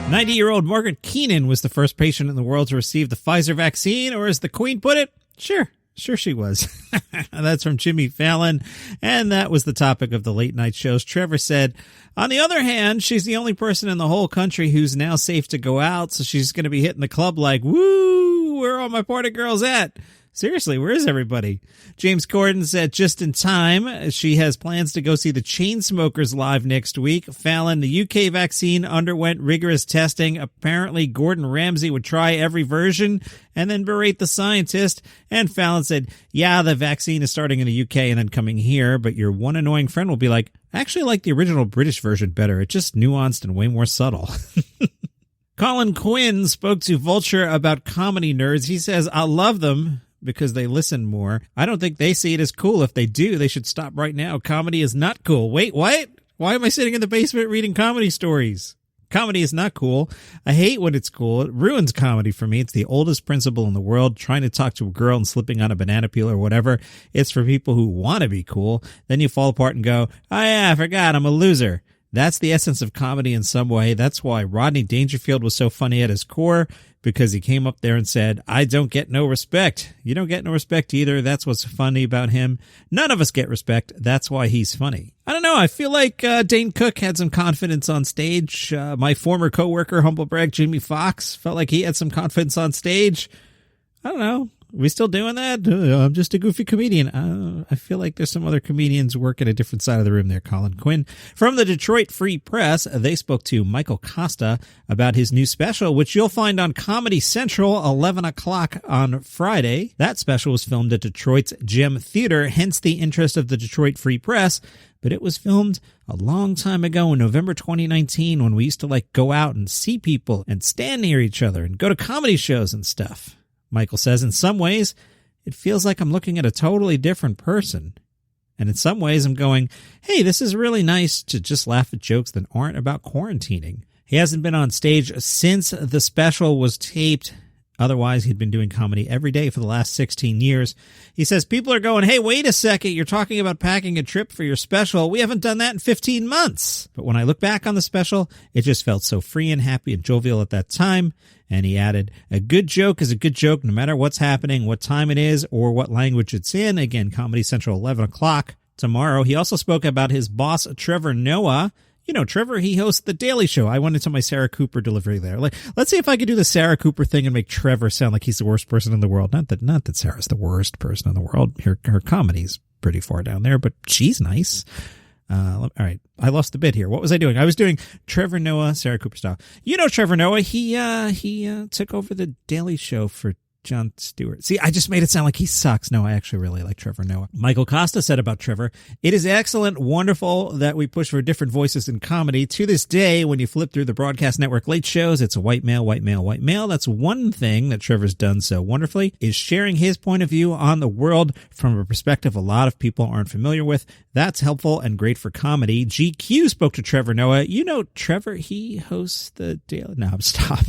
90-year-old Margaret Keenan was the first patient in the world to receive the Pfizer vaccine, or as the Queen put it, sure she was. That's from Jimmy Fallon, and that was the topic of the late night shows. Trevor said, on the other hand, she's the only person in the whole country who's now safe to go out, so she's going to be hitting the club like, woo, where are all my party girls at? Seriously, where is everybody? James Corden said just in time. She has plans to go see the Chainsmokers live next week. Fallon, the UK vaccine underwent rigorous testing. Apparently, Gordon Ramsay would try every version and then berate the scientist. And Fallon said, yeah, the vaccine is starting in the UK and then coming here, but your one annoying friend will be like, I actually like the original British version better. It's just nuanced and way more subtle. Colin Quinn spoke to Vulture about comedy nerds. He says, I love them because they listen more. I don't think they see it as cool. If they do, they should stop right now. Comedy is not cool. Wait, what? Why am I sitting in the basement reading comedy stories? Comedy is not cool. I hate when it's cool. It ruins comedy for me. It's the oldest principle in the world. Trying to talk to a girl and slipping on a banana peel or whatever. It's for people who want to be cool. Then you fall apart and go, oh yeah, I forgot, I'm a loser. That's the essence of comedy in some way. That's why Rodney Dangerfield was so funny at his core, because he came up there and said, I don't get no respect. You don't get no respect either. That's what's funny about him. None of us get respect. That's why he's funny. I don't know. I feel like Dane Cook had some confidence on stage. My former coworker, humblebrag Jimmy Fox, felt like he had some confidence on stage. I don't know. Are we still doing that? I'm just a goofy comedian. I feel like there's some other comedians working a different side of the room there. Colin Quinn. From the Detroit Free Press, they spoke to Michael Kosta about his new special, which you'll find on Comedy Central, 11 o'clock on Friday. That special was filmed at Detroit's Gem Theater, hence the interest of the Detroit Free Press. But it was filmed a long time ago in November 2019 when we used to go out and see people and stand near each other and go to comedy shows and stuff. Michael says, in some ways, it feels like I'm looking at a totally different person. And in some ways, I'm going, hey, this is really nice to just laugh at jokes that aren't about quarantining. He hasn't been on stage since the special was taped. Otherwise, he'd been doing comedy every day for the last 16 years. He says people are going, hey, wait a second. You're talking about packing a trip for your special. We haven't done that in 15 months. But when I look back on the special, it just felt so free and happy and jovial at that time. And he added, a good joke is a good joke no matter what's happening, what time it is, or what language it's in. Again, Comedy Central, 11 o'clock tomorrow. He also spoke about his boss, Trevor Noah. You know, Trevor, he hosts The Daily Show. I went into my Sarah Cooper delivery there. Let's see if I could do the Sarah Cooper thing and make Trevor sound like he's the worst person in the world. Not that Sarah's the worst person in the world. Her comedy's pretty far down there, but she's nice. All right. I lost the bit here. What was I doing? I was doing Trevor Noah, Sarah Cooper style. You know Trevor Noah. He took over The Daily Show for Jon Stewart. See, I just made it sound like he sucks. No, I actually really like Trevor Noah. Michael Kosta said about Trevor, it is excellent, wonderful that we push for different voices in comedy. To this day, when you flip through the broadcast network late shows, it's a white male, white male, white male. That's one thing that Trevor's done so wonderfully, is sharing his point of view on the world from a perspective a lot of people aren't familiar with. That's helpful and great for comedy. GQ spoke to Trevor Noah. You know, Trevor, he hosts the Daily... No, stop.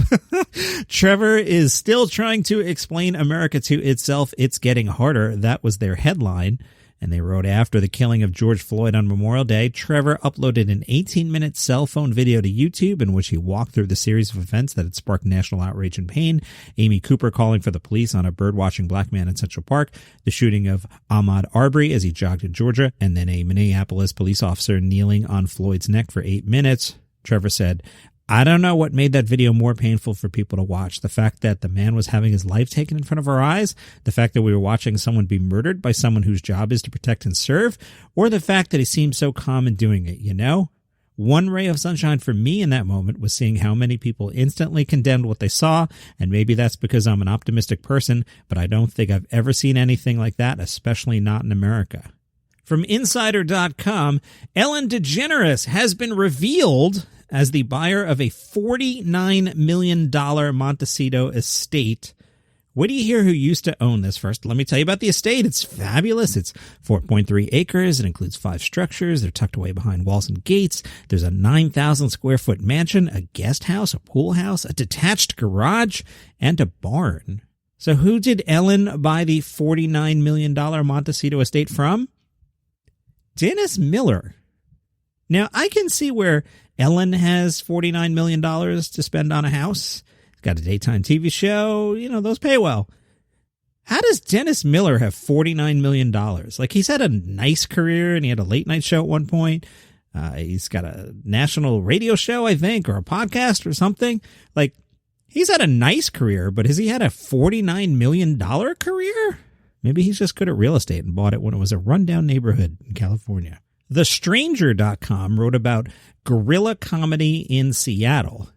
Trevor is still trying to explain America to itself. It's getting harder. That was their headline. And they wrote, after the killing of George Floyd on Memorial Day, Trevor uploaded an 18-minute cell phone video to YouTube in which he walked through the series of events that had sparked national outrage and pain. Amy Cooper calling for the police on a bird-watching black man in Central Park, the shooting of Ahmaud Arbery as he jogged in Georgia, and then a Minneapolis police officer kneeling on Floyd's neck for 8 minutes. Trevor said, I don't know what made that video more painful for people to watch. The fact that the man was having his life taken in front of our eyes, the fact that we were watching someone be murdered by someone whose job is to protect and serve, or the fact that he seemed so calm in doing it, you know? One ray of sunshine for me in that moment was seeing how many people instantly condemned what they saw, and maybe that's because I'm an optimistic person, but I don't think I've ever seen anything like that, especially not in America. From Insider.com, Ellen Degeneres has been revealed as the buyer of a $49 million Montecito estate. Wait till you hear who used to own this. First, let me tell you about the estate. It's fabulous. It's 4.3 acres. It includes 5 structures. They're tucked away behind walls and gates. There's a 9,000 square foot mansion, a guest house, a pool house, a detached garage, and a barn. So who did Ellen buy the $49 million Montecito estate from? Dennis Miller. Now, I can see where Ellen has $49 million to spend on a house. He's got a daytime TV show. You know, those pay well. How does Dennis Miller have $49 million? Like, he's had a nice career, and he had a late night show at one point. He's got a national radio show, I think, or a podcast or something. Like, he's had a nice career, but has he had a $49 million career? Maybe he's just good at real estate and bought it when it was a rundown neighborhood in California. TheStranger.com wrote about Guerrilla comedy in Seattle.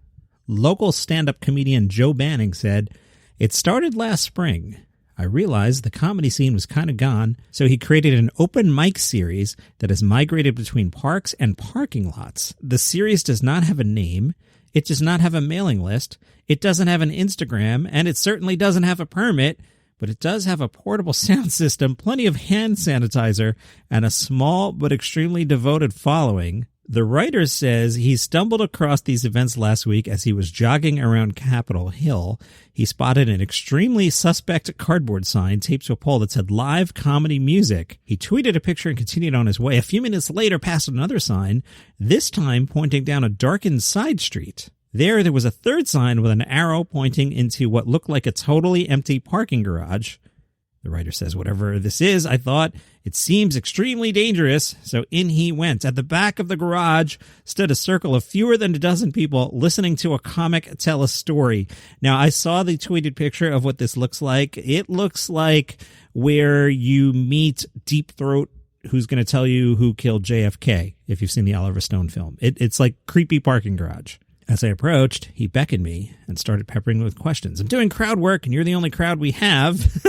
Local stand-up comedian Joe Banning said, "It started last spring. I realized the comedy scene was kind of gone, so he created an open mic series that has migrated between parks and parking lots. The series does not have a name, it does not have a mailing list, it doesn't have an Instagram, and it certainly doesn't have a permit, but it does have a portable sound system, plenty of hand sanitizer, and a small but extremely devoted following." The writer says he stumbled across these events last week as he was jogging around Capitol Hill. He spotted an extremely suspect cardboard sign taped to a pole that said live comedy music. He tweeted a picture and continued on his way. A few minutes later, passed another sign, this time pointing down a darkened side street. There was a third sign with an arrow pointing into what looked like a totally empty parking garage. The writer says, "Whatever this is, I thought, it seems extremely dangerous." So in he went. At the back of the garage stood a circle of fewer than a dozen people listening to a comic tell a story. Now, I saw the tweeted picture of what this looks like. It looks like where you meet Deep Throat, who's going to tell you who killed JFK, if you've seen the Oliver Stone film. It's like creepy parking garage. As I approached, he beckoned me and started peppering me with questions. "I'm doing crowd work, and you're the only crowd we have."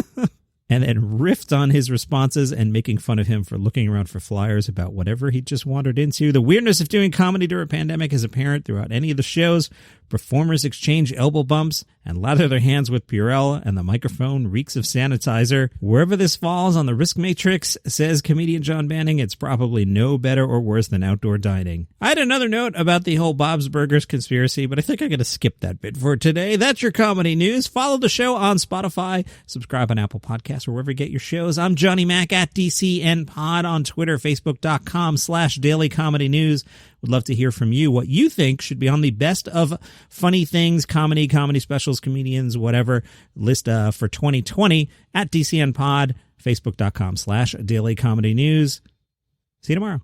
And then riffed on his responses and making fun of him for looking around for flyers about whatever he just wandered into. The weirdness of doing comedy during a pandemic is apparent throughout any of the shows. Performers exchange elbow bumps and lather their hands with Purell, and the microphone reeks of sanitizer. Wherever this falls on the risk matrix, says comedian John Banning, it's probably no better or worse than outdoor dining. I had another note about the whole Bob's Burgers conspiracy, but I think I'm going to skip that bit for today. That's your comedy news. Follow the show on Spotify, subscribe on Apple Podcasts, or wherever you get your shows. I'm Johnny Mac at DCN Pod on Twitter, Facebook.com/Daily Comedy News. Would love to hear from you what you think should be on the best of funny things, comedy specials, comedians, whatever list for 2020 at DCN Pod, Facebook.com/Daily Comedy News. See you tomorrow.